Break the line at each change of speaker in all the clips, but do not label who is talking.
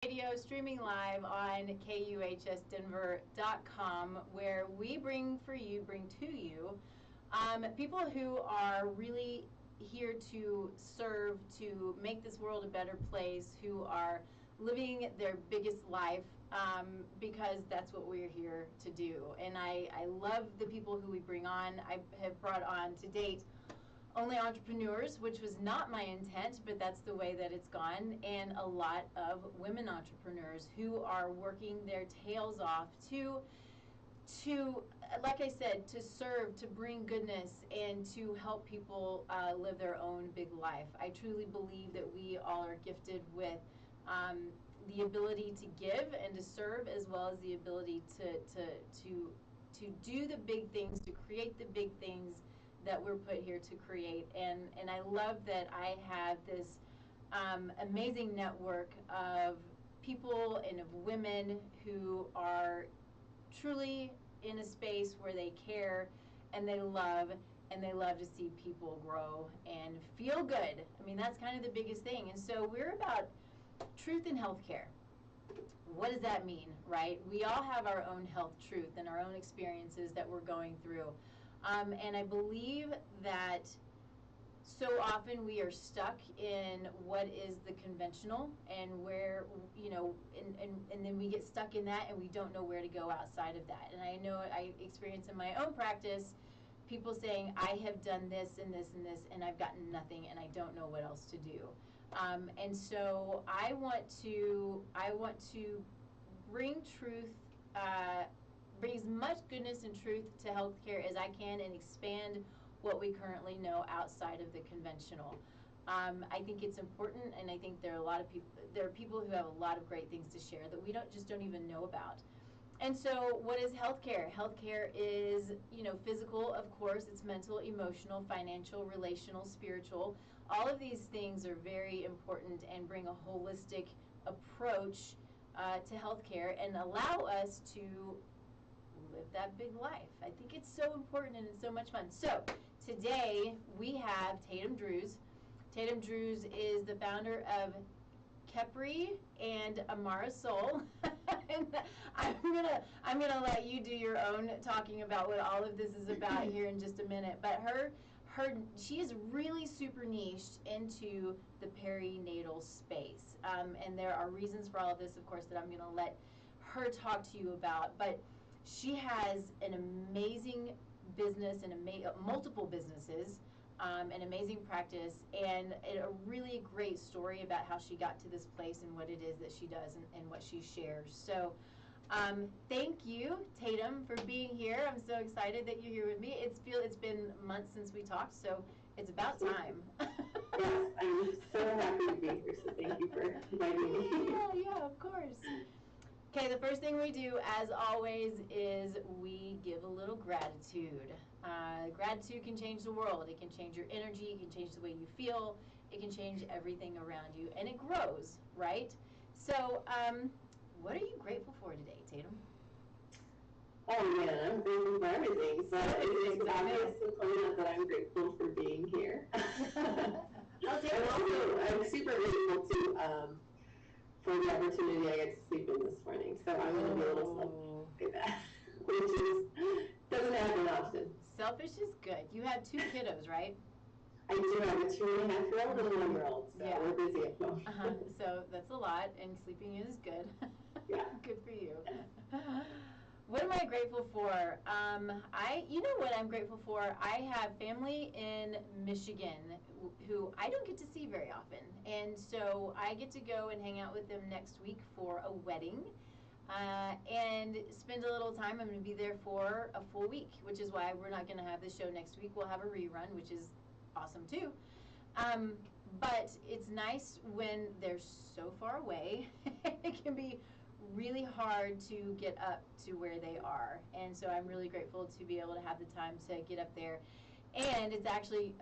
Radio streaming live on KUHSdenver.com, where we bring to you people who are really here to serve, to make this world a better place, who are living their biggest life, because that's what we're here to do. And I love the people who we bring on. I have brought on to date only entrepreneurs, which was not my intent, but that's the way that it's gone, and a lot of women entrepreneurs who are working their tails off to like I said, to serve, to bring goodness, and to help people live their own big life. I truly believe that we all are gifted with the ability to give and to serve, as well as the ability to do the big things, to create the big things that we're put here to create. And I love that I have this amazing network of people and of women who are truly in a space where they care and they love to see people grow and feel good. I mean, that's kind of the biggest thing. And so we're about truth in healthcare. What does that mean, right? We all have our own health truth and our own experiences that we're going through. And I believe that so often we are stuck in what is the conventional, and where, and then we get stuck in that and we don't know where to go outside of that. And I know I experience in my own practice people saying, I have done this and this and this and I've gotten nothing and I don't know what else to do. And so I want to bring truth, bring as much goodness and truth to healthcare as I can, and expand what we currently know outside of the conventional. I think it's important, and I think there are people who have a lot of great things to share that we don't even know about. And so what is healthcare? Healthcare is, physical, of course, it's mental, emotional, financial, relational, spiritual. All of these things are very important and bring a holistic approach to healthcare and allow us to live that big life. I think it's so important and it's so much fun. So today we have Tatum Drews. Tatum Drews is the founder of Kepri and Amara Soul. And I'm gonna let you do your own talking about what all of this is about here in just a minute. But she is really super niched into the perinatal space, and there are reasons for all of this, of course, that I'm gonna let her talk to you about. But she has an amazing business and multiple businesses, an amazing practice, and a really great story about how she got to this place and what it is that she does and what she shares. So thank you, Tatum, for being here. I'm so excited that you're here with me. It's been months since we talked, so it's about time.
Yes, I'm so happy to be here, so thank you for inviting me.
Yeah, of course. Okay, the first thing we do, as always, is we give a little gratitude. Gratitude can change the world. It can change your energy. It can change the way you feel. It can change everything around you, and it grows, right? So, what are you grateful for today, Tatum?
Oh man, I'm grateful for everything. So it's obvious to point out that I'm grateful for being here. I'm super grateful to for the opportunity I get to sleep in this morning. So I'm going to be a little selfish with that, which doesn't happen often.
Selfish is good. You have 2 kiddos, right?
I do have a 2.5-year-old and a 1-year-old, so we're busy at home.
So that's a lot, and sleeping is good.
Yeah.
Good for you. What am I grateful for? You know what I'm grateful for? I have family in Michigan who I don't get to see very often. And so I get to go and hang out with them next week for a wedding and spend a little time. I'm going to be there for a full week, which is why we're not going to have the show next week. We'll have a rerun, which is awesome too. But it's nice when they're so far away. It can be really hard to get up to where they are, and so I'm really grateful to be able to have the time to get up there. And it's actually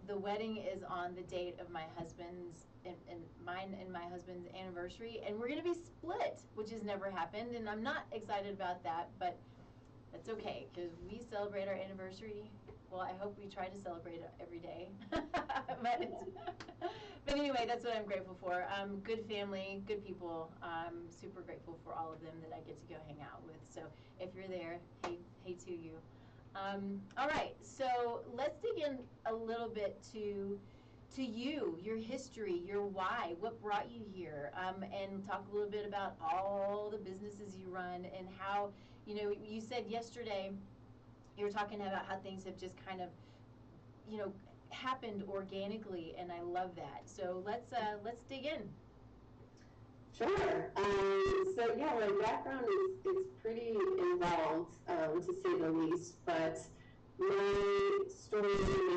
the wedding is on the date of my husband's and mine and my husband's anniversary, and we're going to be split, which has never happened, and I'm not excited about that, but that's okay because we celebrate our anniversary Well, I hope we try to celebrate it every day. But anyway, that's what I'm grateful for. Good family, good people. I'm super grateful for all of them that I get to go hang out with. So if you're there, hey to you. All right, so let's dig in a little bit to you, your history, your why, what brought you here, and talk a little bit about all the businesses you run and how, you said yesterday, you were talking about how things have just kind of, happened organically, and I love that. So let's dig in.
Sure. So yeah, my background is pretty involved, to say the least, but my story,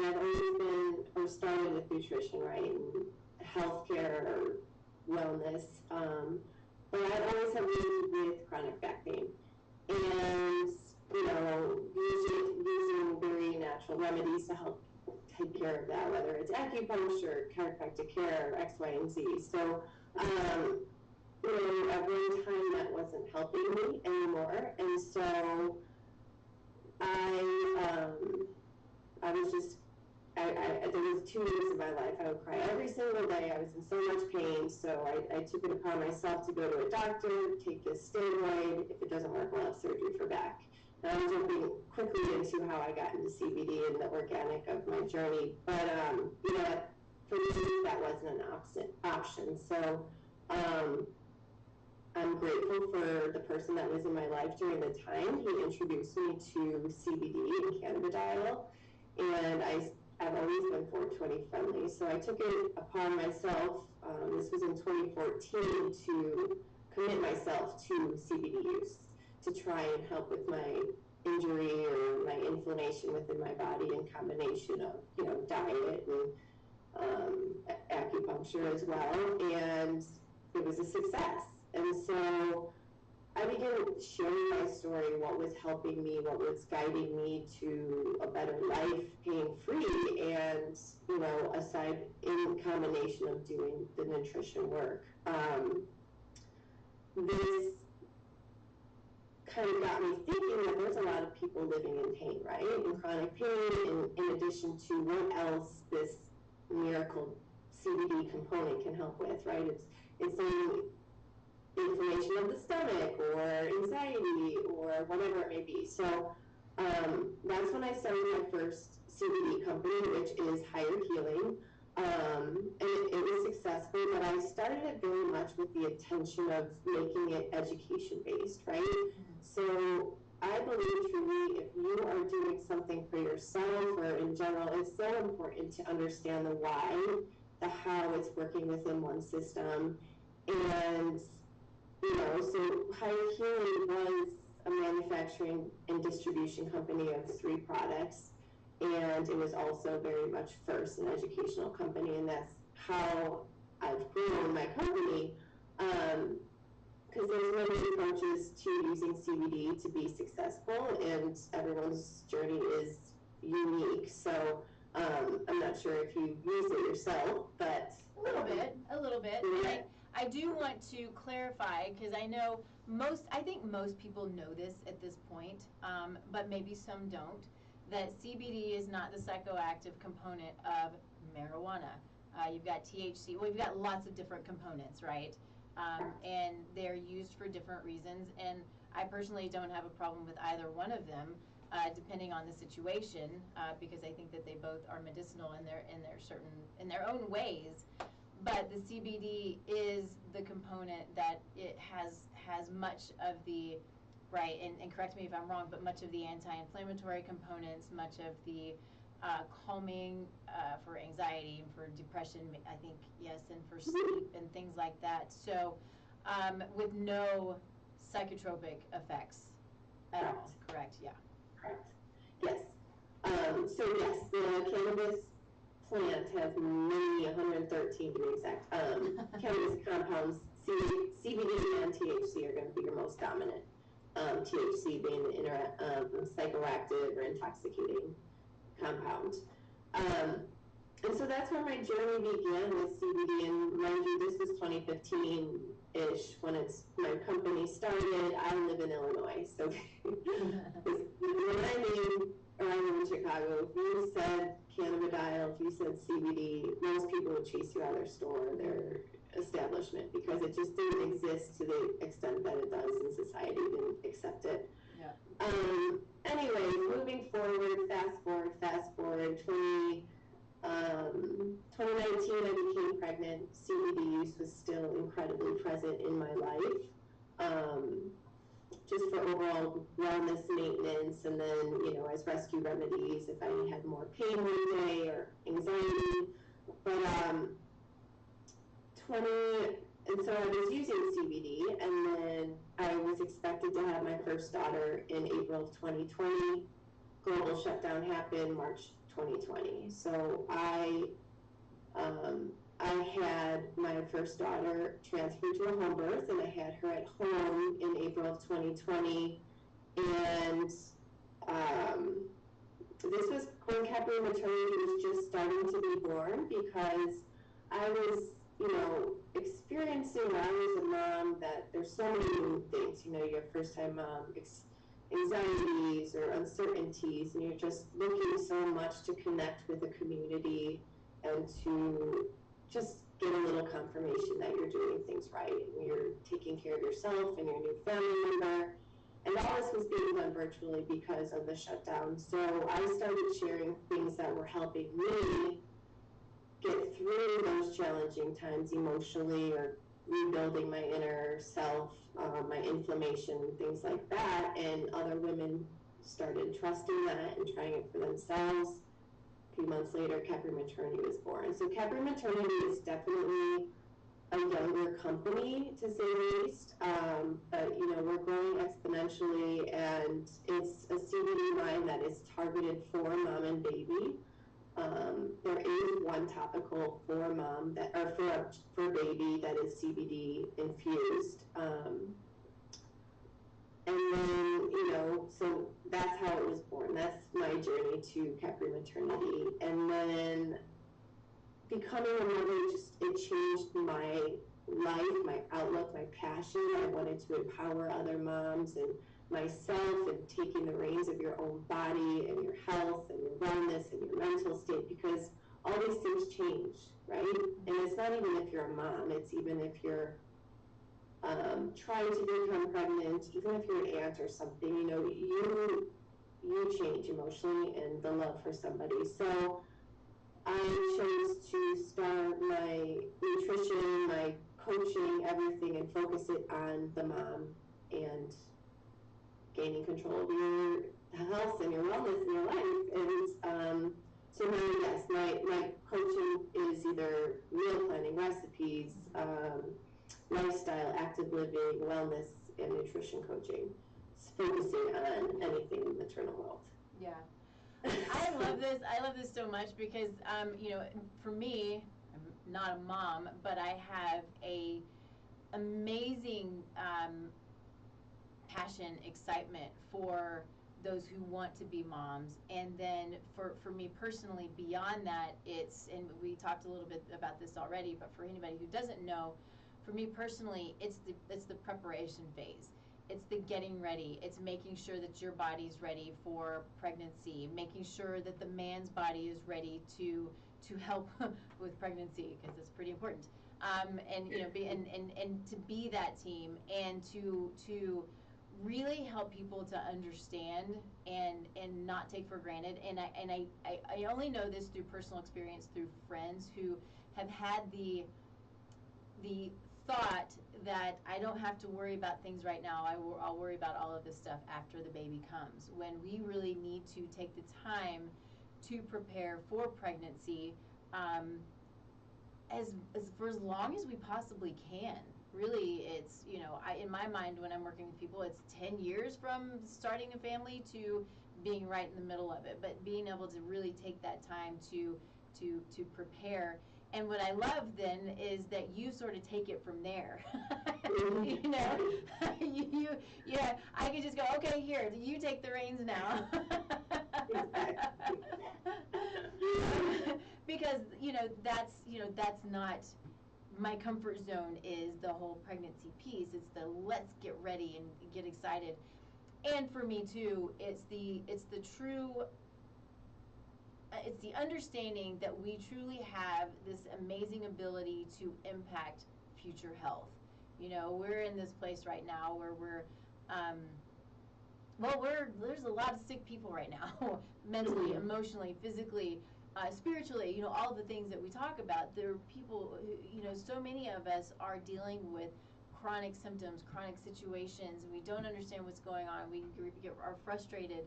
I've always been, or started with nutrition, right, and healthcare or wellness, but I always have lived with chronic back pain, and, using very natural remedies to help take care of that, whether it's acupuncture, chiropractic care, X, Y, and Z. So, at one time that wasn't helping me anymore, and so I was just, there was 2 years of my life I would cry every single day. I was in so much pain, so I took it upon myself to go to a doctor, take a steroid. If it doesn't work, we'll have surgery for back. And I'm jumping quickly into how I got into CBD and the organic of my journey, but for me that wasn't an option. So I'm grateful for the person that was in my life during the time. He introduced me to CBD and cannabidiol, and I've always been 420 friendly, so I took it upon myself, this was in 2014, to commit myself to CBD use, to try and help with my injury or my inflammation within my body, in combination of, diet and acupuncture as well, and it was a success. And so I began sharing my story, what was helping me, what was guiding me to a better life, pain-free, and, aside, in combination of doing the nutrition work. This kind of got me thinking that there's a lot of people living in pain, right? In chronic pain, in addition to what else this miracle CBD component can help with, right? It's inflammation of the stomach or anxiety or whatever it may be. So that's when I started my first CBD company, which is Higher Healing. And it was successful, but I started it very much with the intention of making it education-based, right? So I believe truly, if you are doing something for yourself or in general, it's so important to understand the why, the how it's working within one system. And so Higher Healing was a manufacturing and distribution company of 3 products, and it was also very much first an educational company, and that's how I've grown my company, because there's many approaches to using CBD to be successful, and everyone's journey is unique. So I'm not sure if you use it yourself, but
a little bit.
Yeah.
I do want to clarify, because I think most people know this at this point, but maybe some don't, that CBD is not the psychoactive component of marijuana. You've got THC, well, you've got lots of different components, right? And they're used for different reasons, and I personally don't have a problem with either one of them, depending on the situation, because I think that they both are medicinal in their own ways. But the CBD is the component that it has much of the, right, and correct me if I'm wrong, but much of the anti-inflammatory components, much of the calming for anxiety and for depression, I think, yes, and for sleep and things like that. So with no psychotropic effects at all, correct? Yeah.
Correct. Yes. So yes, the cannabis plant has many, 113 to be exact, cannabis compounds. CBD and THC are going to be your most dominant. THC being the psychoactive or intoxicating compound. And so that's where my journey began with CBD, and mind you, this was 2015-ish when my company started. I live in Illinois, so when I moved, or I moved Chicago, if you said cannabidiol, if you said CBD, most people would chase you out of their store, their establishment, because it just didn't exist to the extent that it does in society. Didn't accept it.
Yeah.
Anyway, moving forward, fast forward, 2019, I became pregnant. CBD use was still incredibly present in my life, just for overall wellness maintenance, and then, as rescue remedies if I had more pain one day or anxiety. But and so I was using CBD, and then I was expected to have my first daughter in April of 2020. Global shutdown happened March 2020. So I had my first daughter transferred to a home birth, and I had her at home in April of 2020. And this was when Capri Maternity was just starting to be born, because I was, experiencing when I was a mom that there's so many new things. You're a first-time mom, anxieties or uncertainties, and you're just looking so much to connect with the community and to just get a little confirmation that you're doing things right and you're taking care of yourself and your new family member. And all this was being done virtually because of the shutdown. So I started sharing things that were helping me get through those challenging times emotionally, or rebuilding my inner self, my inflammation, things like that. And other women started trusting that and trying it for themselves. A few months later, Capri Maternity was born. So Capri Maternity is definitely a younger company, to say the least, but we're growing exponentially, and it's a CBD line that is targeted for mom and baby. There is one topical for mom for baby that is CBD infused, and then so that's how it was born. That's my journey to Capri Maternity, and then becoming a mother, it changed my life, my outlook, my passion. I wanted to empower other moms and myself, and taking the reins of your own body and your health and your wellness and your mental state, because all these things change, right? And it's not even if you're a mom, it's even if you're trying to become pregnant, even if you're an aunt or something, you change emotionally and the love for somebody. So I chose to start my nutrition, my coaching, everything, and focus it on the mom and gaining control of your health and your wellness in your life. And so now, yes, my coaching is either meal planning, recipes, lifestyle, active living, wellness, and nutrition coaching, focusing on anything in the maternal world.
Yeah. I love this. I love this so much because, for me, I'm not a mom, but I have a amazing passion, excitement for those who want to be moms. And then for me personally, beyond that, and we talked a little bit about this already, but for anybody who doesn't know, for me personally, it's the preparation phase. It's the getting ready. It's making sure that your body's ready for pregnancy, making sure that the man's body is ready to help with pregnancy, because it's pretty important. And to be that team, and to really help people to understand and not take for granted. And I only know this through personal experience, through friends who have had the thought that I don't have to worry about things right now. I'll worry about all of this stuff after the baby comes, when we really need to take the time to prepare for pregnancy, for as long as we possibly can. Really, it's, in my mind, when I'm working with people, it's 10 years from starting a family to being right in the middle of it, but being able to really take that time to prepare. And what I love then is that you sort of take it from there. I can just go, okay, here, you take the reins now. Because that's not my comfort zone. Is the whole pregnancy piece. It's the let's get ready and get excited. And for me too, it's the true it's the understanding that we truly have this amazing ability to impact future health. You know, we're in this place right now where there's a lot of sick people right now, mentally, emotionally, physically, spiritually, you know, all the things that we talk about. There are people who, you know, so many of us are dealing with chronic symptoms, chronic situations. We don't understand what's going on. We are frustrated.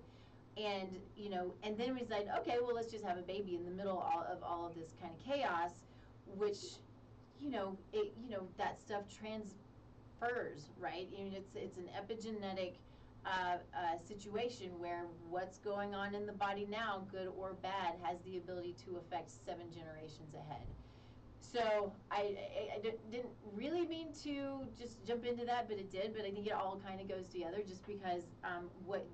And, you know, and then we decide, okay, well, let's just have a baby in the middle of all of this kind of chaos, which, you know, that stuff transfers, right? I mean, it's an epigenetic situation where what's going on in the body now, good or bad, has the ability to affect 7 generations ahead. So I didn't really mean to just jump into that, but it did. But I think it all kind of goes together, just because what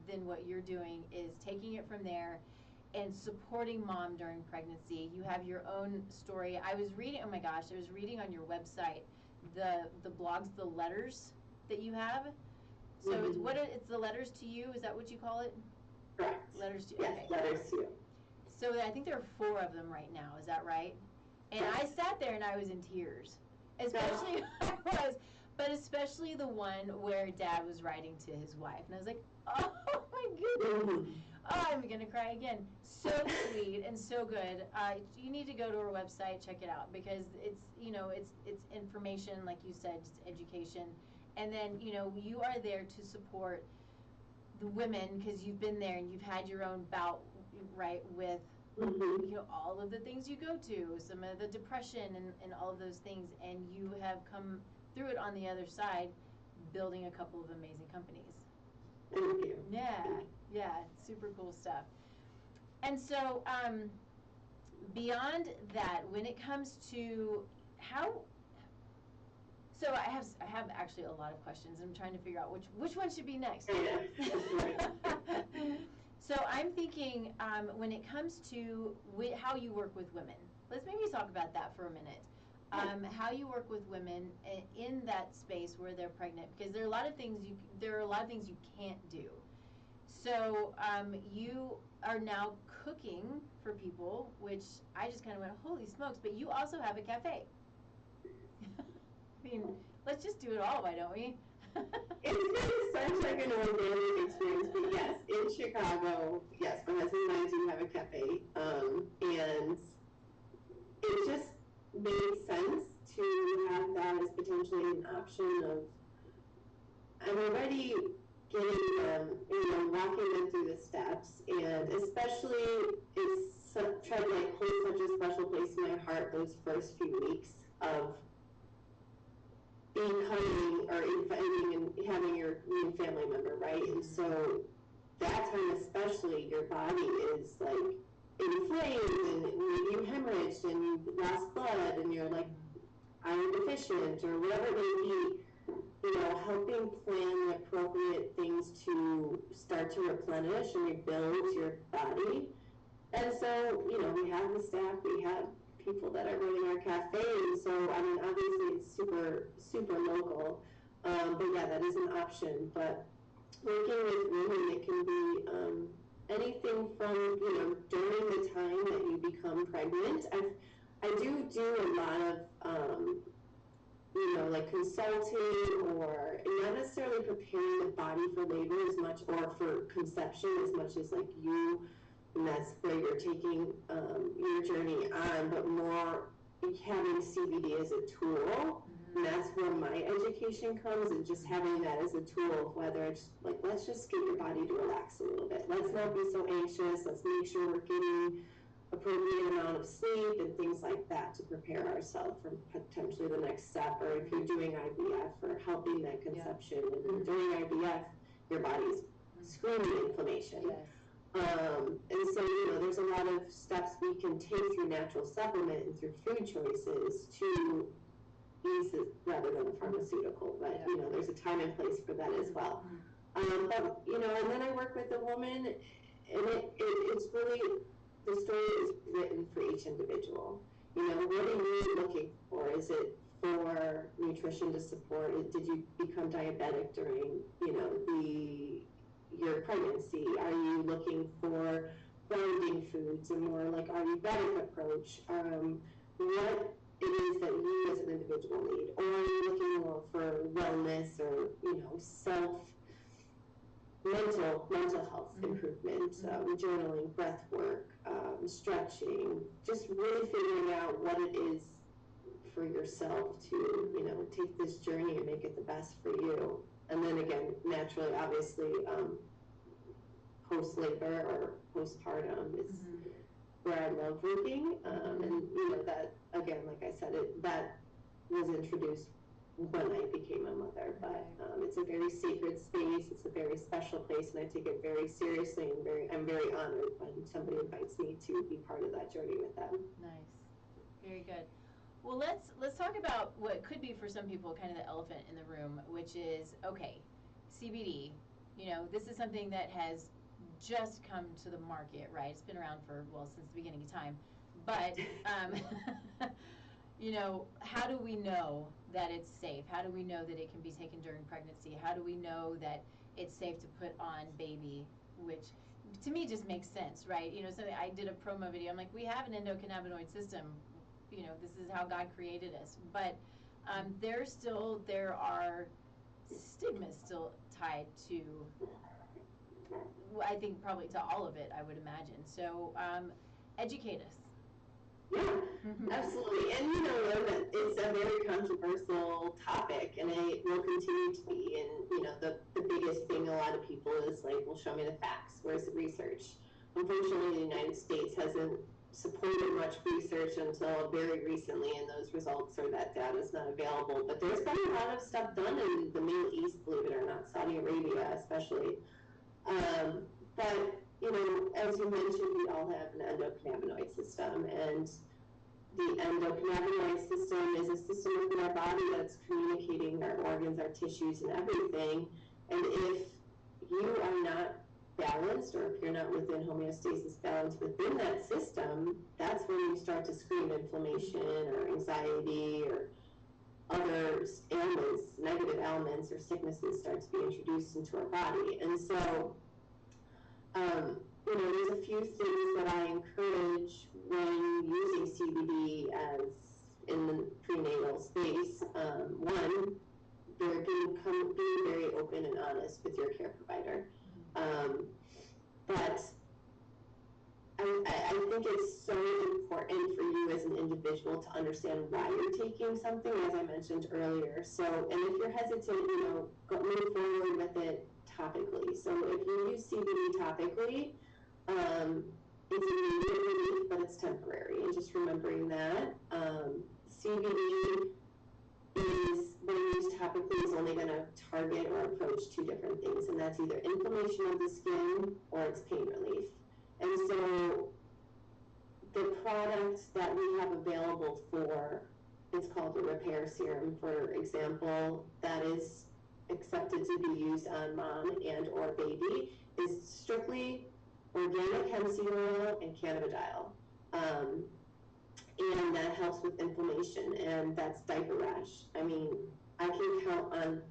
you're doing is taking it from there and supporting mom during pregnancy. You have your own story. I was reading on your website the blogs, the letters that you have. So it's the letters to you. Is that what you call it?
Correct.
Letters to
yes,
okay.
Letters to you.
So I think there are 4 of them right now. Is that right? And I sat there and I was in tears, especially especially the one where Dad was writing to his wife, and I was like, oh my goodness, oh, I'm gonna cry again. So sweet and so good. You need to go to our website, check it out, because it's, you know, it's information, like you said, it's education, and then, you know, you are there to support the women because you've been there and you've had your own bout, right, with you know, all of the things you go to, some of the depression and all of those things, and you have come through it on the other side, building a couple of amazing companies.
Thank you.
Yeah, super cool stuff. And so, beyond that, when it comes to so I have actually a lot of questions. I'm trying to figure out which one should be next. So I'm thinking, when it comes to how you work with women, let's maybe talk about that for a minute. How you work with women in that space where they're pregnant, because there are a lot of things you can't do. So you are now cooking for people, which I just kind of went, holy smokes! But you also have a cafe. I mean, let's just do it all, why don't we?
It's such like an organic experience, but yes, in Chicago, yes, my husband and I do have a cafe, and it just made sense to have that as potentially an option of, I'm already getting them, you know, walking them through the steps, and especially it's tried to like hold such a special place in my heart those first few weeks of becoming or inviting and having your new family member, right? And so that time especially, your body is like inflamed and maybe you hemorrhaged and you lost blood and you're like iron deficient or whatever it may be, you know, helping plan the appropriate things to start to replenish and rebuild your body. And so, you know, we have the staff, we have people that are running our cafe, and so, I mean, obviously it's super, super local, but yeah, that is an option. But working with women, it can be anything from, you know, during the time that you become pregnant. I do a lot of, you know, like consulting or not necessarily preparing the body for labor as much, or for conception as much as like you, and that's where you're taking your journey on, but more having CBD as a tool. And that's where my education comes, and just having that as a tool of whether it's like, let's just get your body to relax a little bit. Let's not be so anxious. Let's make sure we're getting appropriate amount of sleep and things like that to prepare ourselves for potentially the next step, or if you're doing IVF, for helping that conception. And during IVF, your body's screaming inflammation.
Yes.
And so, you know, there's a lot of steps we can take through natural supplement and through food choices to ease it rather than a pharmaceutical. But, you know, there's a time and place for that as well. But, you know, and then I work with a woman, and it's really, the story is written for each individual. You know, what are you looking for? Is it for nutrition to support it? Did you become diabetic during, you know, your pregnancy? Are you looking for grounding foods, a more like Ayurvedic approach, what it is that you as an individual need, or are you looking more for wellness or, self mental health improvement, journaling, breath work, stretching, just really figuring out what it is for yourself to, take this journey and make it the best for you. And then again, naturally, obviously, post-labor or postpartum is where I love working. And, that, again, like I said, that was introduced when I became a mother. But it's a very sacred space. It's a very special place, and I take it very seriously. And I'm very honored when somebody invites me to be part of that journey with them.
Nice. Very good. Well, let's talk about what could be for some people kind of the elephant in the room, which is, okay, CBD. This is something that has just come to the market, right? It's been around since the beginning of time. But, how do we know that it's safe? How do we know that it can be taken during pregnancy? How do we know that it's safe to put on baby, which to me just makes sense, right? So I did a promo video. I'm like, we have an endocannabinoid system. This is how God created us. But there are stigmas still tied to, I think probably to all of it, I would imagine. So educate us.
Yeah, absolutely. And that it's a very controversial topic, and it will continue to be. And the biggest thing a lot of people is like, well, show me the facts. Where's the research? Unfortunately, the United States hasn't supported much research until very recently, and those results or that data is not available. But there's been a lot of stuff done in the Middle East, believe it or not, Saudi Arabia especially. But as you mentioned, we all have an endocannabinoid system, and the endocannabinoid system is a system within our body that's communicating our organs, our tissues, and everything. And if you are not balanced, or if you're not within homeostasis balance within that system, that's when you start to scream inflammation or anxiety or other ailments, negative ailments or sicknesses start to be introduced into our body. And so, there's a few things that I encourage when using CBD as in the prenatal space. One, being very open and honest with your care provider. But I think it's so important for you as an individual to understand why you're taking something, as I mentioned earlier. So, and if you're hesitant, move forward with it topically. So if you use CBD topically, it's immediate relief, but it's temporary. And just remembering that CBD is, when used topically, is only going to target or approach two different things, and that's either inflammation of the skin or it's pain relief. And so the products that we have available it's called the repair serum, for example, that is accepted to be used on mom and or baby, is strictly organic hemp seed oil and cannabidiol. And that helps with inflammation, and that's diaper rash. I mean, I can count on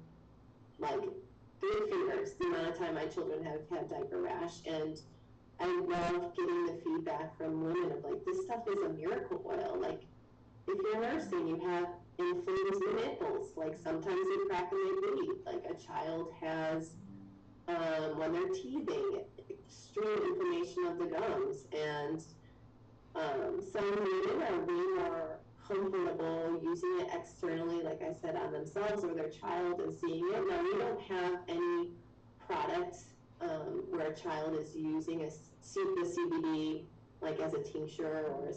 like 3 fingers the amount of time my children have had diaper rash, and I love getting the feedback from women of like, this stuff is a miracle oil. Like, if you're nursing, you have inflamed nipples, like sometimes they crack and they bleed. Like a child has, when they're teething, extreme inflammation of the gums, and some women are way more comfortable using it externally, like I said, on themselves or their child and seeing it. Now, we don't have any product where a child is using the CBD like as a tincture or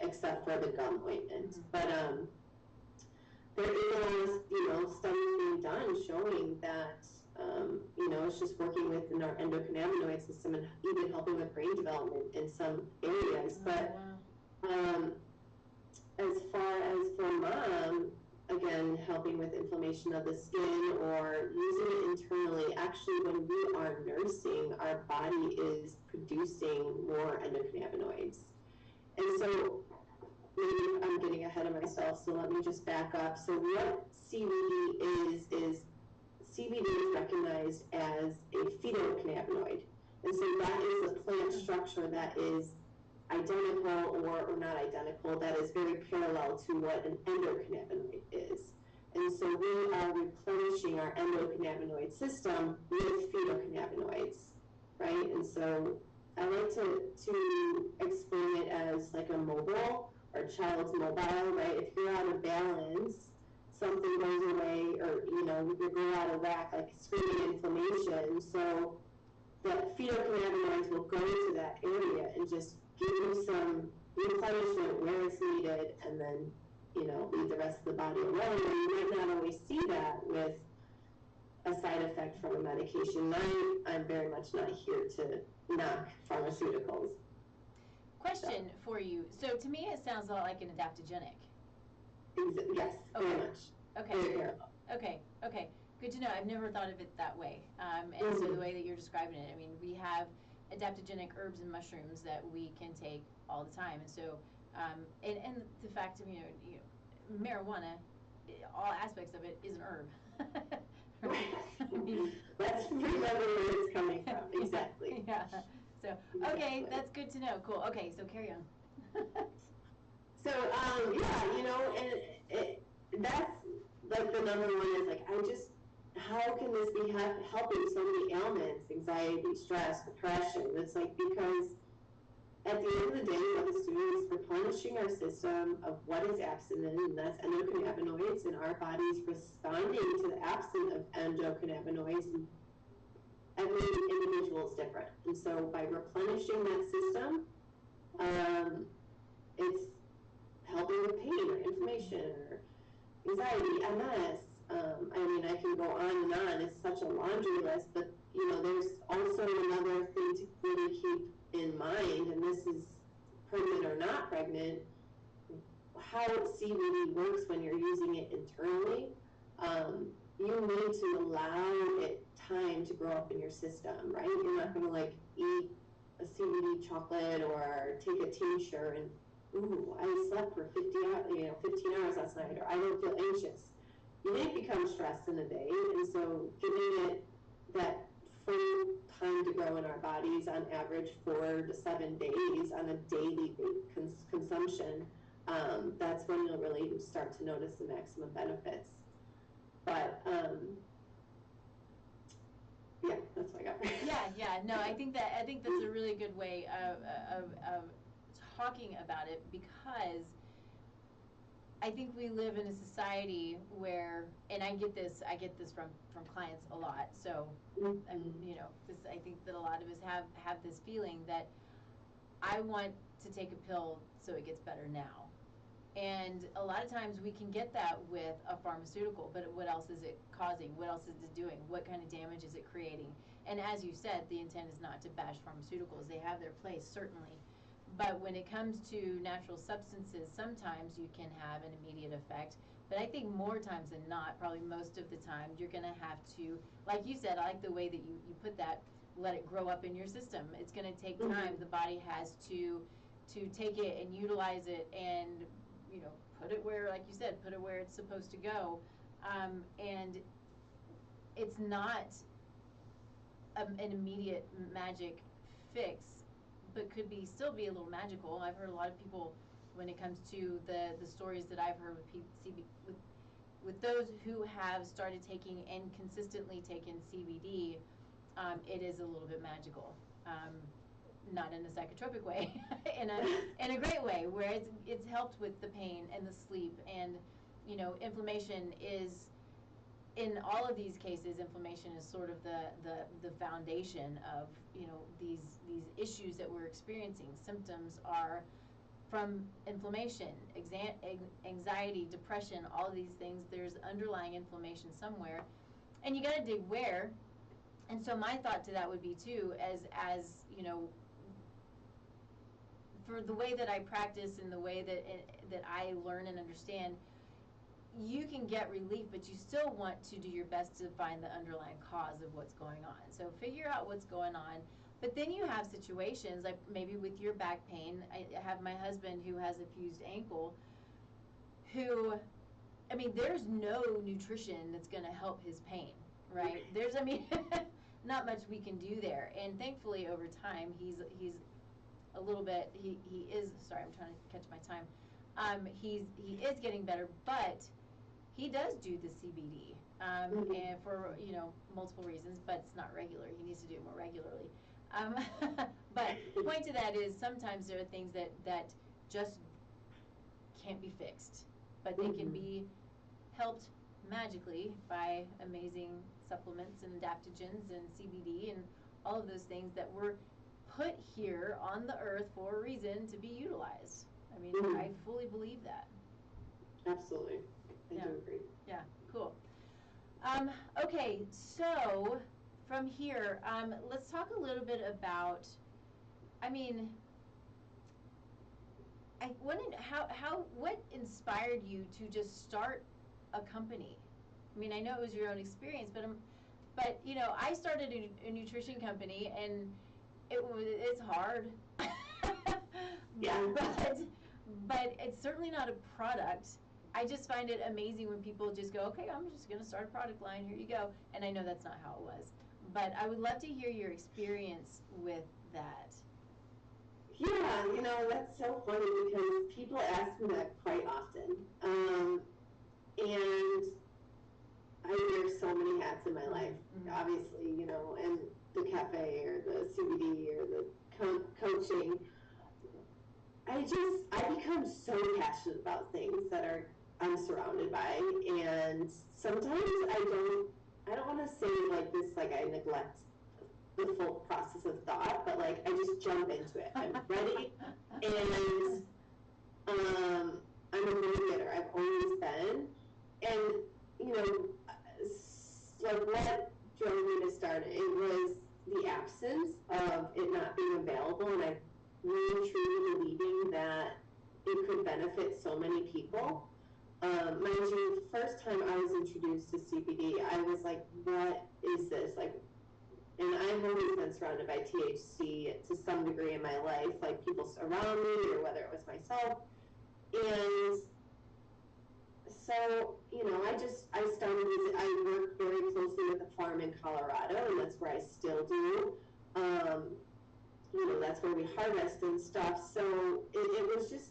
except for the gum ointment. But there is a lot of studies being done showing that it's just working within our endocannabinoid system and even helping with brain development in some areas. But as far as for mom, again, helping with inflammation of the skin or using it internally, actually when we are nursing, our body is producing more endocannabinoids. And so maybe I'm getting ahead of myself, so let me just back up. So what CBD is CBD is recognized as a phytocannabinoid. And so that is a plant structure that is identical or not identical, that is very parallel to what an endocannabinoid is. And so we are replenishing our endocannabinoid system with phytocannabinoids, right? And so I like to explain it as like a mobile or child's mobile, right? If you're out of balance, something goes away, or you go out of whack, like screaming inflammation. So the phytocannabinoids will go to that area and just give you some replenishment where it's needed, and then leave the rest of the body alone. And you might not always see that with a side effect from a medication. I'm very much not here to knock pharmaceuticals.
Question for you. So to me, it sounds a lot like an adaptogenic.
Yes,
okay.
Very much.
Okay.
Very parallel.
Okay. Good to know. I've never thought of it that way. And so the way that you're describing it, I mean, we have adaptogenic herbs and mushrooms that we can take all the time. And so, and the fact of, marijuana, all aspects of it is an herb.
Let's remember where it's coming from. Exactly.
Yeah. So, okay, that's good to know. Cool. Okay, so carry on.
So, and that's like the number one is like, how can this be helping so many ailments, anxiety, stress, depression? It's like, because at the end of the day, what it's doing is replenishing our system of what is absent, and that's endocannabinoids, and our body's responding to the absence of endocannabinoids. And every individual is different. And so by replenishing that system, it's helping with pain or inflammation or anxiety, MS. I can go on and on. It's such a laundry list, but there's also another thing to really keep in mind, and this is pregnant or not pregnant, how CBD works when you're using it internally. You need to allow it time to grow up in your system, right? You're not going to like eat a CBD chocolate or take a tincture and, ooh, I slept for 15 hours last night, or I don't feel anxious. You may become stressed in a day, and so giving it that full time to grow in our bodies, on average 4 to 7 days on a daily consumption, that's when you'll really start to notice the maximum benefits. But yeah, that's what I got.
Yeah. No, I think that's a really good way of talking about it, because I think we live in a society where, and I get this from clients a lot. So, I think that a lot of us have this feeling that I want to take a pill so it gets better now. And a lot of times we can get that with a pharmaceutical, but what else is it causing? What else is it doing? What kind of damage is it creating? And as you said, the intent is not to bash pharmaceuticals. They have their place, certainly. But when it comes to natural substances, sometimes you can have an immediate effect. But I think more times than not, probably most of the time, you're going to have to, like you said, I like the way that you put that, let it grow up in your system. It's going to take time. The body has to take it and utilize it and, put it where, like you said, put it where it's supposed to go. And it's not an immediate magic fix, but could still be a little magical. I've heard a lot of people, when it comes to the stories that I've heard with those who have started taking and consistently taken CBD, it is a little bit magical. Not in a psychotropic way, in a great way, where it's helped with the pain and the sleep, and inflammation is, in all of these cases, inflammation is sort of the foundation of these issues that we're experiencing. Symptoms are from inflammation, anxiety, depression, all of these things. There's underlying inflammation somewhere, and you got to dig where. And so my thought to that would be too, as for the way that I practice and the way that I learn and understand, you can get relief, but you still want to do your best to find the underlying cause of what's going on. So figure out what's going on. But then you have situations like maybe with your back pain. I have my husband who has a fused ankle, there's no nutrition that's going to help his pain, right? not much we can do there. And thankfully, over time, he's a little bit. He is. Sorry, I'm trying to catch my time. He is getting better, but he does do the CBD, and for multiple reasons, but it's not regular. He needs to do it more regularly. But the point to that is sometimes there are things that just can't be fixed, but they can be helped magically by amazing supplements and adaptogens and CBD and all of those things that were put here on the earth for a reason to be utilized. I mean, I fully believe that.
Absolutely. I do agree.
Yeah, cool. Okay, so from here, let's talk a little bit about, I mean, what inspired you to just start a company? I mean, I know it was your own experience, but I started a nutrition company, and it's hard.
Yeah.
But it's certainly not a product. I just find it amazing when people just go, okay, I'm just going to start a product line. Here you go. And I know that's not how it was. But I would love to hear your experience with that.
Yeah, that's so funny because people ask me that quite often. And I wear so many hats in my life, obviously, and the cafe or the CBD or the coaching. I become so passionate about things that I'm surrounded by, and sometimes I don't want to say like this, like I neglect the full process of thought, but like I just jump into it. I'm ready, and I'm a go-getter. I've always been, and like what drove me to start it was the absence of it not being available, and I really truly believing that it could benefit so many people. Mind you, the first time I was introduced to CBD, I was like, what is this? Like, and I've always been surrounded by THC to some degree in my life, like people around me or whether it was myself. And so, I worked very closely with a farm in Colorado, and that's where I still do. That's where we harvest and stuff. So it was just,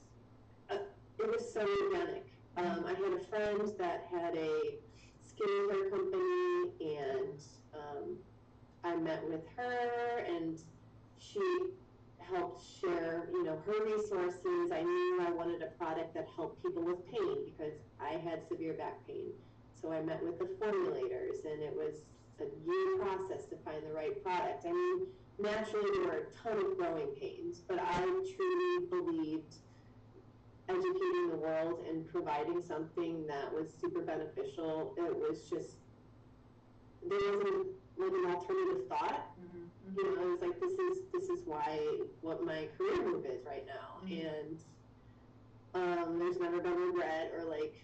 it was so organic. I had a friend that had a skincare company, and I met with her, and she helped share, her resources. I knew I wanted a product that helped people with pain because I had severe back pain. So I met with the formulators, and it was a year process to find the right product. I mean, naturally there were a ton of growing pains, but I truly believed educating the world and providing something that was super beneficial. It was just, there wasn't like an alternative thought. I was like, this is what my career move is right now. And there's never been regret or like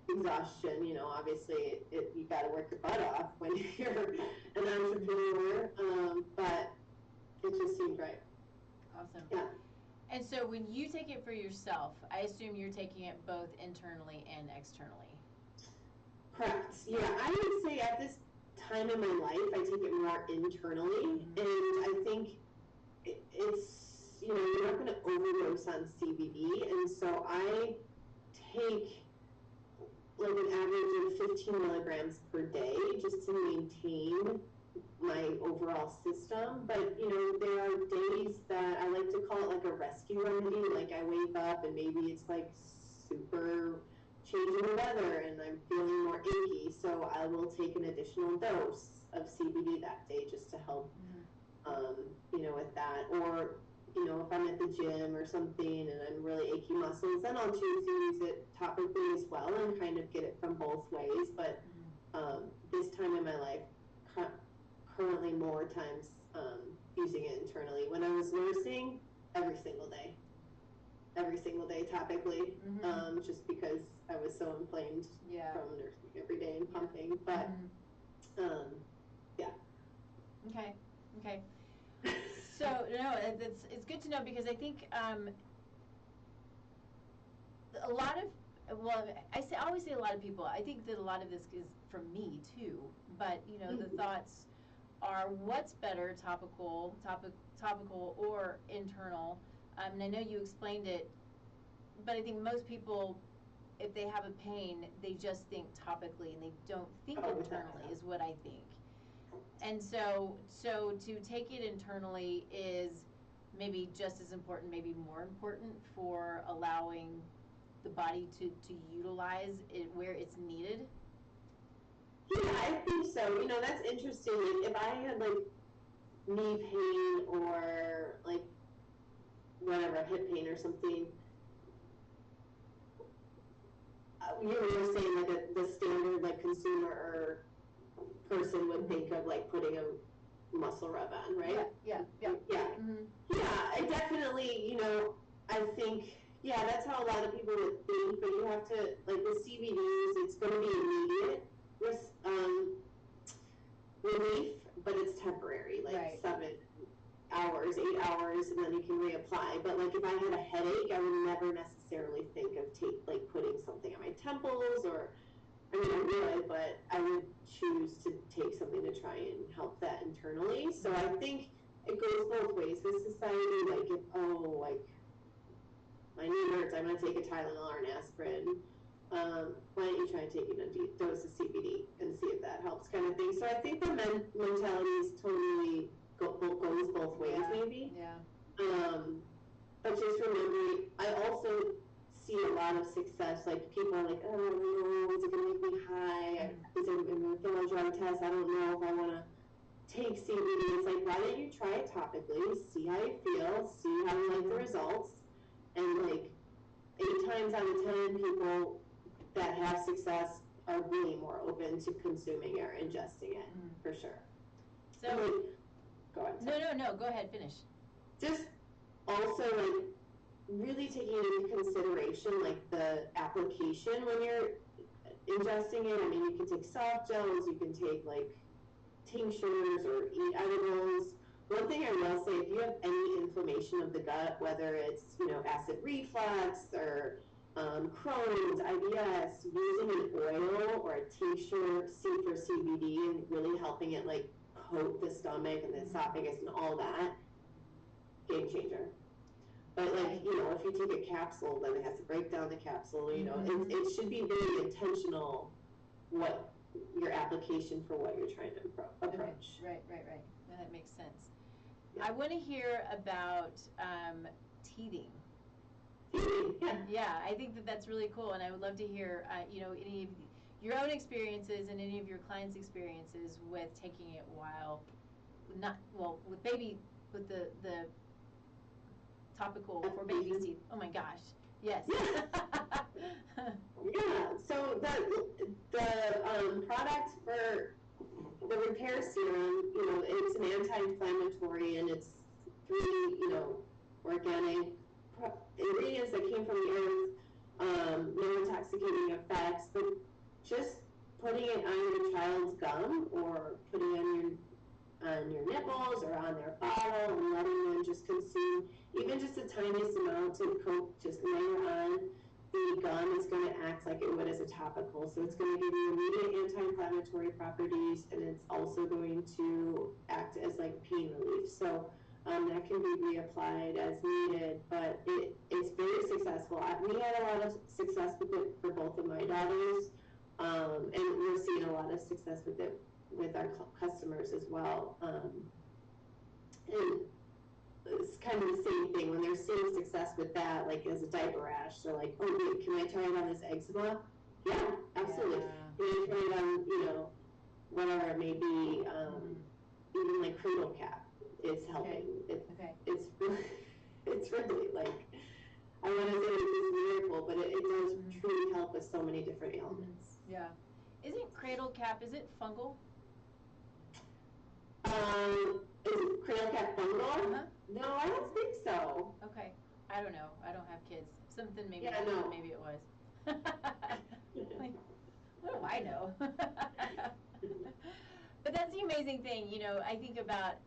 exhaustion. Obviously you got to work your butt off when you're an entrepreneur, but it just seemed right.
Awesome.
Yeah.
And so when you take it for yourself, I assume you're taking it both internally and externally.
Correct. Yeah, I would say at this time in my life, I take it more internally, and I think it's, you're not going to overdose on CBD, and so I take like an average of 15 milligrams per day just to maintain my overall system. But there are days that I like to call it like a rescue remedy. Like I wake up and maybe it's like super changing the weather and I'm feeling more achy, so I will take an additional dose of CBD that day just to help with that. Or if I'm at the gym or something and I'm really achy muscles, then I'll choose to use it topically as well and kind of get it from both ways. But this time in my life, currently more times using it internally. When I was nursing, every single day topically, just because I was so inflamed from nursing every day and pumping. But yeah.
Okay. So no, it's good to know, because I think a lot of, I always say a lot of people. I think that a lot of this is from me too. But the thoughts are what's better, topical or internal. And I know you explained it, but I think most people, if they have a pain, they just think topically and they don't think internally, is what I think. And so to take it internally is maybe just as important, maybe more important for allowing the body to utilize it where it's needed.
Yeah, I think so. You know, that's interesting. Like, if I had like knee pain or like whatever, hip pain or something, you were saying like the standard like consumer or person would think of like putting a muscle rub on, right?
Yeah. Mm-hmm.
Yeah, I definitely, you know, I think, yeah, that's how a lot of people would think, but you have to, like with CBDs, it's going to be immediate relief, but it's temporary, like
right.
7 hours, 8 hours, and then you can reapply. But like if I had a headache, I would never necessarily think of putting something on my temples, or I mean I would, but I would choose to take something to try and help that internally. So I think it goes both ways with society. Like if like my knee hurts, I'm gonna take a Tylenol or an aspirin. Why don't you try and take a dose of CBD and see if that helps, kind of thing. So I think the mentality is totally goes both ways, maybe.
Yeah.
But just remembering, I also see a lot of success. Like people are like, oh, is it gonna make me high? Is it gonna fail a drug test? I don't know if I want to take CBD. It's like, why don't you try it topically? See how you feel. See how you like the results. And like 8 times out of 10, people that have success are really more open to consuming or ingesting it, for sure.
So,
go ahead.
No, go ahead, finish.
Just also like really taking into consideration like the application when you're ingesting it. I mean, you can take soft gels, you can take like tinctures or eat edibles. One thing I will say, if you have any inflammation of the gut, whether it's, you know, acid reflux or Crohn's, IBS, using an oil or a tincture for CBD and really helping it like coat the stomach and the esophagus and all that, game changer. But like, you know, if you take a capsule, then it has to break down the capsule, you know, it should be very intentional what your application for what you're trying to approach.
Okay. Right. No, that makes sense. Yeah. I want to hear about teething. Yeah, I think that that's really cool, and I would love to hear, you know, any of your own experiences and any of your clients' experiences with taking it with the topical for baby teeth. Oh my gosh, yes.
Yeah. So the product for the repair serum, you know, it's an anti-inflammatory, and it's 3, you know, organic ingredients that came from the earth, no intoxicating effects, but just putting it on your child's gum or putting it on your nipples or on their bottle and letting them just consume even just the tiniest amount to just layer on the gum is going to act like it would as a topical. So it's going to give you immediate anti-inflammatory properties, and it's also going to act as like pain relief. So that can be reapplied as needed, but it's very successful. We had a lot of success with it for both of my daughters, and we're seeing a lot of success with it with our customers as well. And it's kind of the same thing when they're seeing success with that, like as a diaper rash. They're like, oh wait, can I try it on this eczema? Yeah, absolutely. Can I try it on, you know, whatever it may be, even like cradle cap. It's helping. It's really like, I want to say it's a miracle, but it does truly help with so many different ailments.
Yeah. Isn't cradle cap, is it fungal?
Is cradle cap fungal? No, I don't think so.
Okay. I don't know. I don't have kids. Something maybe maybe it was. Like, what do I know? But that's the amazing thing, you know, I think about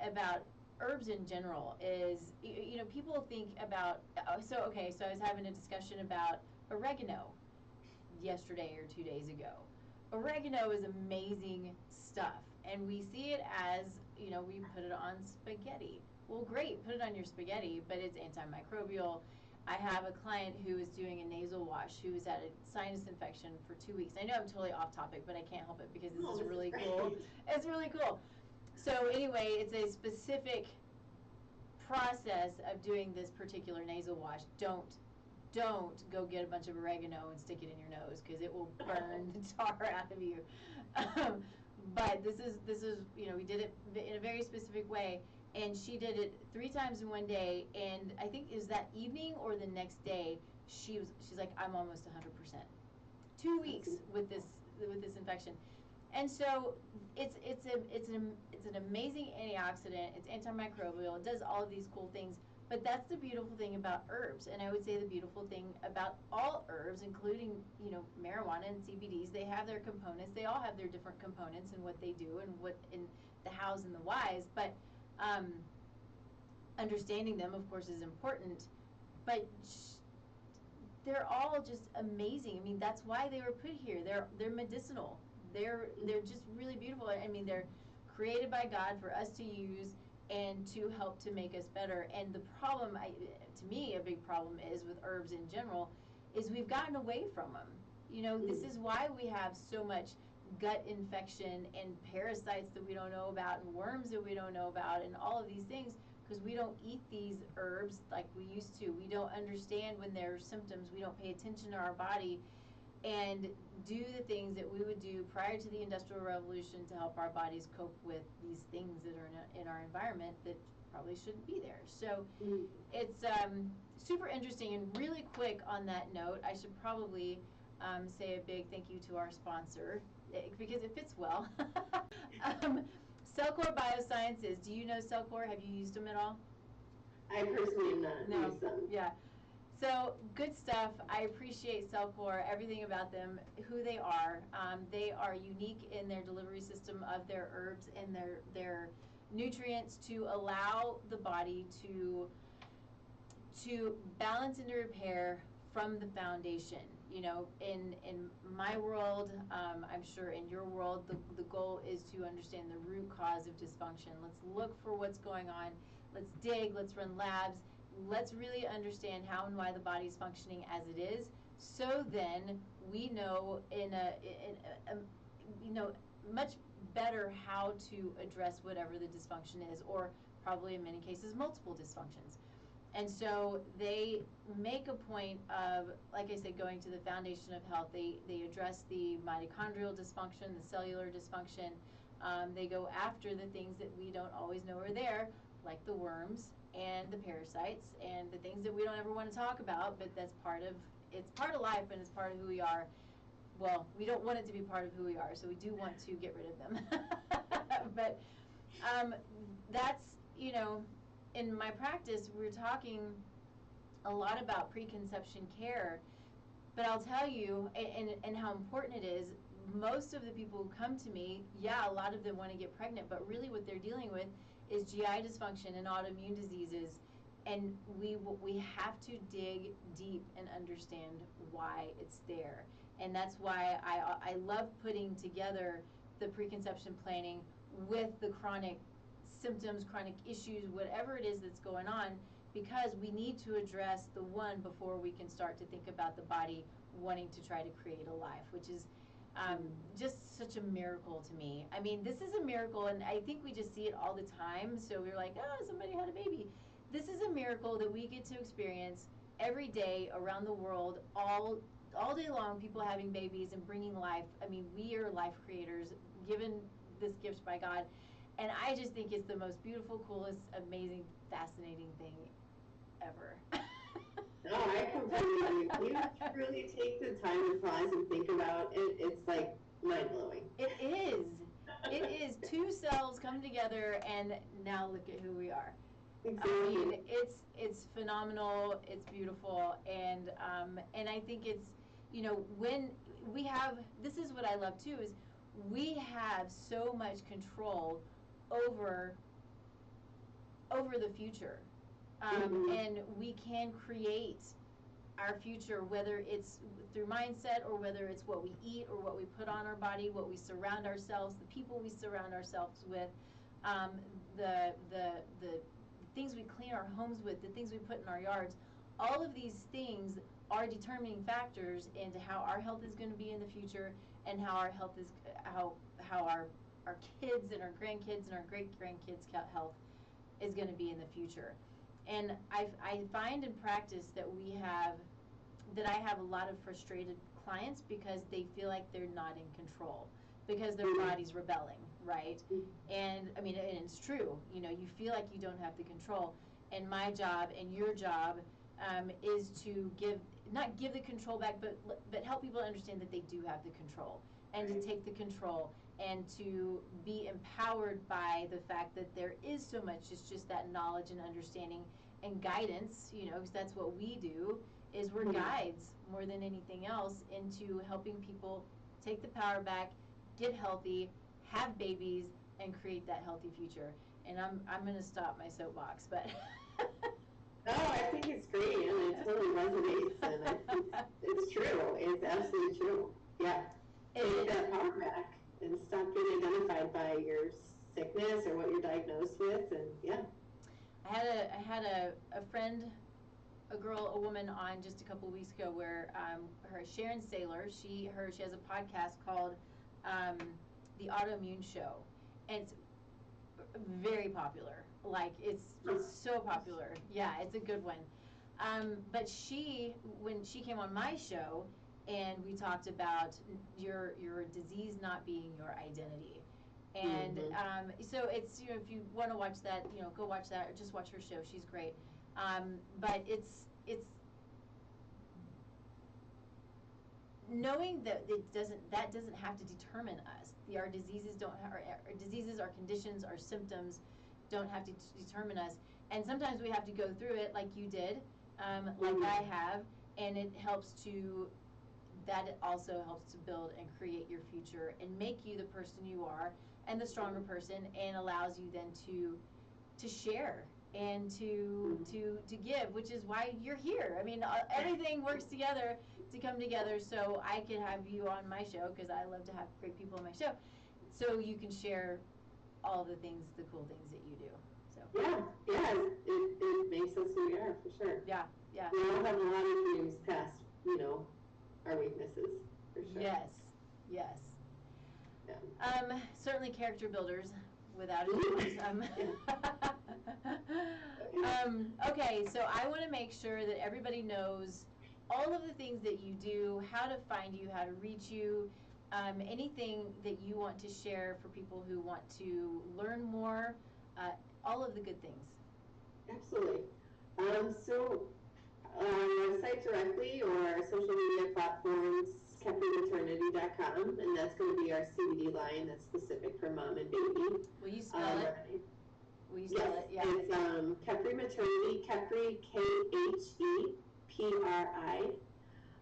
herbs in general is, you know, people think about, so I was having a discussion about oregano yesterday or 2 days ago. Oregano is amazing stuff, and we see it as we put it on spaghetti. Well, great, put it on your spaghetti, but it's antimicrobial. I have a client who is doing a nasal wash who's had a sinus infection for 2 weeks. I know I'm totally off topic, but I can't help it because this is really cool. It's really cool. So anyway, it's a specific process of doing this particular nasal wash. Don't go get a bunch of oregano and stick it in your nose because it will burn the tar out of you. But this is we did it in a very specific way, and she did it 3 times in one day, and I think it was that evening or the next day she's like, I'm almost 100%. 2 weeks with this infection. And so it's an amazing antioxidant. It's antimicrobial. It does all of these cool things. But that's the beautiful thing about herbs, and I would say the beautiful thing about all herbs, including marijuana and CBDs. They have their components. They all have their different components and what they do and what in the hows and the whys. But understanding them, of course, is important. But they're all just amazing. I mean, that's why they were put here. They're medicinal. They're just really beautiful. I mean, they're created by God for us to use and to help to make us better. And the problem, to me, a big problem is with herbs in general, is we've gotten away from them. This is why we have so much gut infection and parasites that we don't know about and worms that we don't know about and all of these things, because we don't eat these herbs like we used to. We don't understand when there are symptoms. We don't pay attention to our body and do the things that we would do prior to the Industrial Revolution to help our bodies cope with these things that are in our environment that probably shouldn't be there. So it's super interesting. And really quick on that note, I should probably say a big thank you to our sponsor because it fits well. Cellcore Biosciences. Do you know Cellcore? Have you used them at all?
I personally have not used them.
Yeah. So good stuff. I appreciate Cellcore, everything about them, who they are. They are unique in their delivery system of their herbs and their nutrients to allow the body to balance and to repair from the foundation. In my world, I'm sure in your world, the goal is to understand the root cause of dysfunction. Let's look for what's going on. Let's dig. Let's run labs. Let's really understand how and why the body is functioning as it is, so then we know much better how to address whatever the dysfunction is, or probably in many cases multiple dysfunctions. And so they make a point of, like I said, going to the foundation of health. They address the mitochondrial dysfunction, the cellular dysfunction. They go after the things that we don't always know are there, like the worms and the parasites and the things that we don't ever want to talk about, but it's part of life and it's part of who we are. Well, we don't want it to be part of who we are, so we do want to get rid of them. But that's, in my practice, we're talking a lot about preconception care, but I'll tell you, and how important it is, most of the people who come to me, a lot of them want to get pregnant, but really what they're dealing with is GI dysfunction and autoimmune diseases, and we have to dig deep and understand why it's there. And that's why I love putting together the preconception planning with the chronic symptoms, chronic issues, whatever it is that's going on, because we need to address the one before we can start to think about the body wanting to try to create a life, which is just such a miracle to me. I mean, this is a miracle, and I think we just see it all the time. So we're like, oh, somebody had a baby. This is a miracle that we get to experience every day around the world, all day long, people having babies and bringing life. I mean, we are life creators, given this gift by God. And I just think it's the most beautiful, coolest, amazing, fascinating thing ever.
No, I completely agree. You truly take the time to pause and think about it. It's like mind-blowing.
It is. It is. 2 cells come together, and now look at who we are.
Exactly.
I mean, it's phenomenal. It's beautiful, and I think it's, when we have, this is what I love too, is we have so much control over the future. And we can create our future, whether it's through mindset or whether it's what we eat or what we put on our body, what we surround ourselves, the people we surround ourselves with. um, the things we clean our homes with, the things we put in our yards, all of these things are determining factors into how our health is going to be in the future, and how our health is how our kids and our grandkids and our great grandkids' health is going to be in the future. And I find in practice that I have a lot of frustrated clients because they feel like they're not in control, because their body's rebelling, right? And I mean, and it's true. You feel like you don't have the control. And my job and your job is to not give the control back, but help people understand that they do have the control, and to take the control, and to be empowered by the fact that there is so much. It's just that knowledge and understanding and guidance, because that's what we do, is we're guides more than anything else into helping people take the power back, get healthy, have babies, and create that healthy future. And I'm going to stop my soapbox, but
no, I think it's great, and it totally resonates, and it's true. It's absolutely true. Yeah. Take that power back and stop getting identified by your sickness or what you're diagnosed with, and yeah.
I had a friend, a woman on just a couple of weeks ago, where her Sharon Saylor, she has a podcast called The Autoimmune Show, and it's very popular. Like it's so popular. Yeah, it's a good one. But when she came on my show, and we talked about your disease not being your identity. And so it's, if you want to watch that, go watch that, or just watch her show. She's great. But it's knowing that that doesn't have to determine us. Our diseases our conditions, our symptoms don't have to determine us. And sometimes we have to go through it like you did, like I have, and it also helps to build and create your future and make you the person you are, and the stronger person, and allows you then to share and to give, which is why you're here. I mean, everything works together to come together, so I can have you on my show, because I love to have great people on my show, so you can share all the cool things that you do. So
it makes us who we are, for sure.
Yeah.
We all have a lot of dreams past, our weaknesses, for sure.
Yes.
Yeah.
Certainly character builders, without a doubt. Okay, so I want to make sure that everybody knows all of the things that you do, how to find you, how to reach you, anything that you want to share for people who want to learn more, all of the good things.
Absolutely. So on our website directly, or our social media platforms, KepriMaternity.com, and that's going to be our CBD line that's specific for mom and baby.
Will you spell it?
Yes,
Yeah.
it's Kepri Maternity, Kepri, KHEPRI.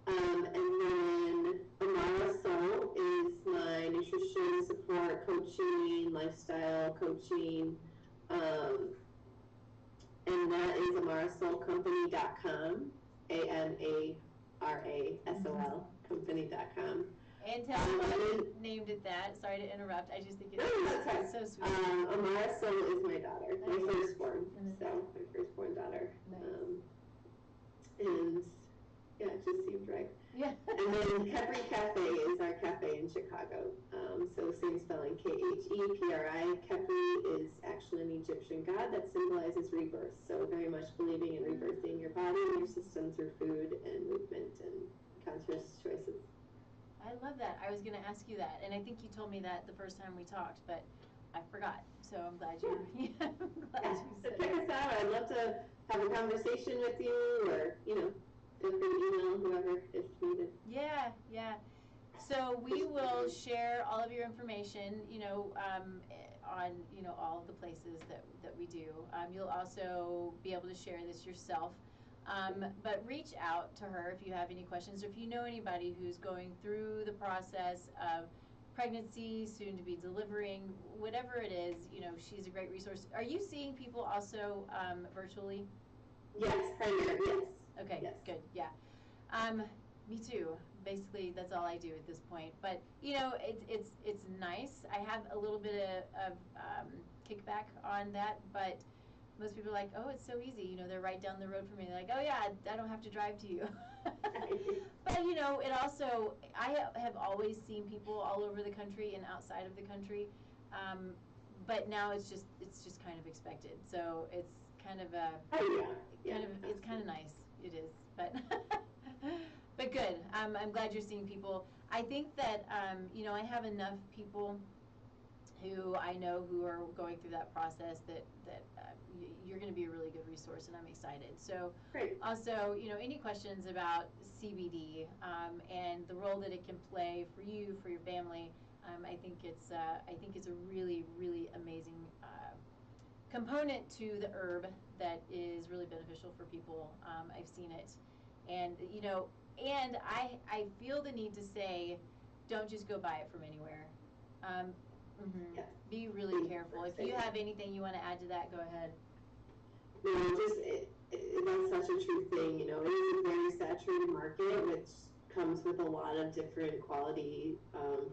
And then Amara Soul is my nutrition support, coaching, lifestyle coaching, and that is amarasoulcompany.com, AMARASOL company.com.
And tell me why you named it that. Sorry to interrupt. I just think it's so sweet.
Amara Soul is my daughter, my firstborn.
Mm-hmm.
So my firstborn daughter.
Nice.
And yeah, it just seemed right.
Yeah.
And then Kepri Cafe is our cafe in Chicago. So same spelling, KHEPRI. Kepri is actually an Egyptian god that symbolizes rebirth. So very much believing in rebirthing your body and your system through food and movement and conscious choices.
I love that. I was going to ask you that, and I think you told me that the first time we talked, but I forgot. So I'm glad you. You said
check us out. I'd love to have a conversation with you, or feel free to email whoever if needed.
Yeah. So we will share all of your information, on all of the places that we do. You'll also be able to share this yourself. But reach out to her if you have any questions, or if you know anybody who's going through the process of pregnancy, soon to be delivering, whatever it is, she's a great resource. Are you seeing people also virtually?
Yes, primarily, yes.
Okay,
yes.
Good, yeah. Me too. Basically, that's all I do at this point. But it's nice. I have a little bit of kickback on that, but most people are like, oh, it's so easy. You know, they're right down the road from me. They're like, oh yeah, I don't have to drive to you. But you know, it also, I have always seen people all over the country and outside of the country, but now it's just kind of expected. So it's kind of a, it's kind of nice. It is, but but good. I'm glad you're seeing people. I think that you know, I have enough people who I know who are going through that process that you're going to be a really good resource, and I'm excited. So
Great.
also, you know, any questions about CBD and the role that it can play for you, for your family, I think it's a really, really amazing component to the herb that is really beneficial for people. I've seen it, and you know, and I feel the need to say, don't just go buy it from anywhere.
Yes.
Be really careful. If you have anything you want to add to that, go ahead.
You know, that's such a true thing. You know, it is a very saturated market, which comes with a lot of different quality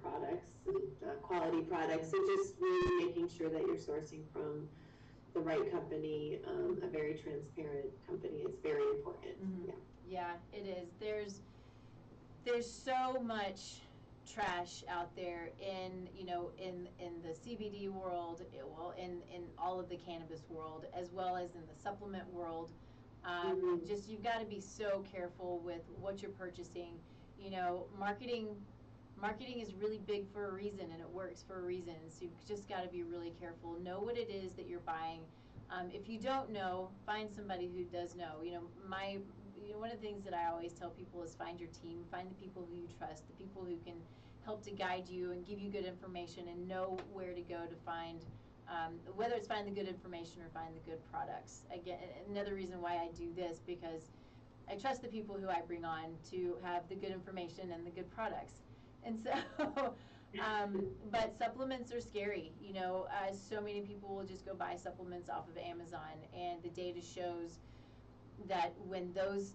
products and quality products. So just really making sure that you're sourcing from the right company, a very transparent company, is very important.
Yeah, it is. There's so much trash out there in, you know, in the CBD world, in all of the cannabis world, as well as in the supplement world. Just, you've got to be so careful with what you're purchasing. You know, marketing is really big for a reason, and it works for a reason. So you've just got to be really careful. Know what it is that you're buying. If you don't know, find somebody who does know. You know, one of the things that I always tell people is find your team, find the people who you trust, the people who can help to guide you and give you good information, and know where to go to find, whether it's find the good information or find the good products. Again, another reason why I do this, because I trust the people who I bring on to have the good information and the good products. And so, but supplements are scary. You know, so many people will just go buy supplements off of Amazon, and the data shows that when those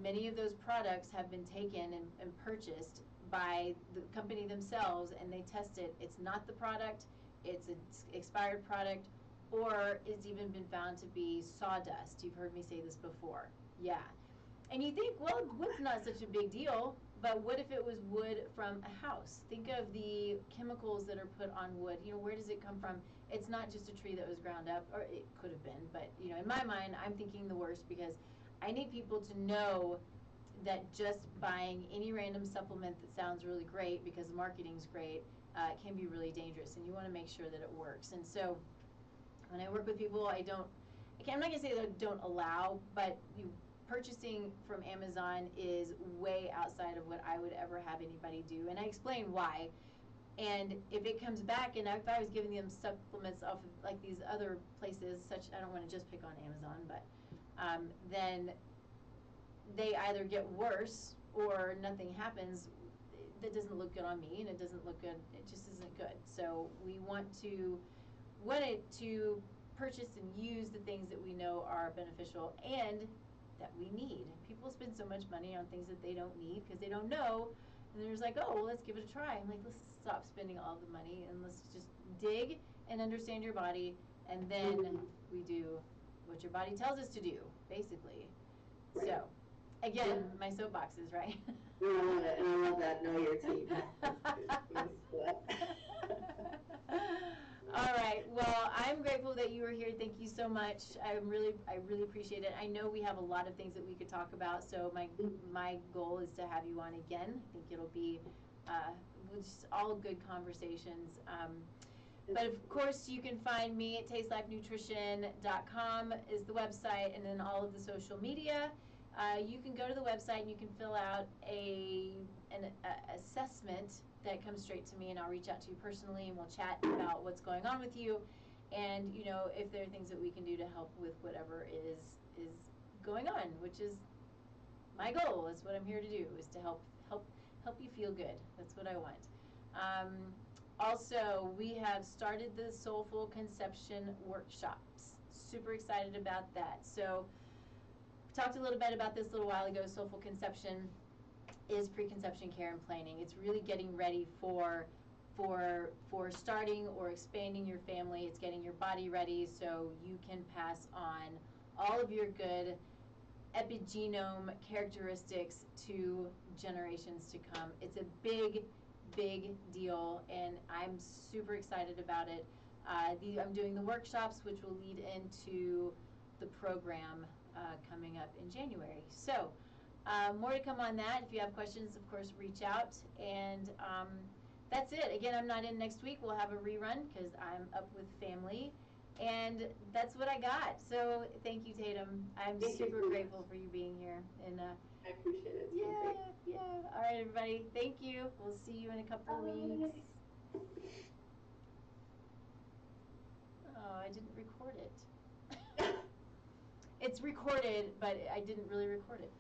many of those products have been taken and purchased by the company themselves, and they test it, it's not the product, it's an expired product, or it's even been found to be sawdust. You've heard me say this before. Yeah. And you think, well, wood's not such a big deal, but what if it was wood from a house? Think of the chemicals that are put on wood. You know, where does it come from? It's not just a tree that was ground up, or it could have been, but you know, in my mind, I'm thinking the worst, because I need people to know that just buying any random supplement that sounds really great because the marketing's great can be really dangerous, and you want to make sure that it works. And so when I work with people, I'm not going to say that I don't allow, but purchasing from Amazon is way outside of what I would ever have anybody do, and I explain why. And if it comes back, and if I was giving them supplements off of like these other places, I don't want to just pick on Amazon, but then they either get worse or nothing happens. That doesn't look good on me, and it doesn't look good. It just isn't good. So we want to purchase and use the things that we know are beneficial and that we need. People spend so much money on things that they don't need because they don't know, and they're just like, oh, well, let's give it a try. I'm like, let's stop spending all the money and let's just dig and understand your body, and then we do what your body tells us to do, basically. Right. So, again, my soapboxes, right?
I love it, and I love that. Know your team.
All right. Well, I'm grateful that you were here. Thank you so much. I really appreciate it. I know we have a lot of things that we could talk about, so my goal is to have you on again. I think it'll be just all good conversations. But of course, you can find me at tastelifenutrition.com is the website, and then all of the social media. You can go to the website and you can fill out an assessment that comes straight to me, and I'll reach out to you personally, and we'll chat about what's going on with you, and you know, if there are things that we can do to help with whatever is going on, which is my goal. That's what I'm here to do, is to help you feel good. That's what I want. Also, we have started the Soulful Conception workshops. Super excited about that. So we talked a little bit about this a little while ago. Soulful Conception is preconception care and planning. It's really getting ready for for starting or expanding your family. It's getting your body ready so you can pass on all of your good epigenome characteristics to generations to come. It's a big, big deal, and I'm super excited about it. I'm doing the workshops, which will lead into the program coming up in January. So, more to come on that. If you have questions, of course, reach out. And that's it. Again, I'm not in next week. We'll have a rerun because I'm up with family. And that's what I got. So thank you, Tatum. I'm super grateful for you being here. And
I appreciate it. It's
yeah,
great.
yeah. All right, everybody. Thank you. We'll see you in a couple weeks. Oh, I didn't record it. It's recorded, but I didn't really record it.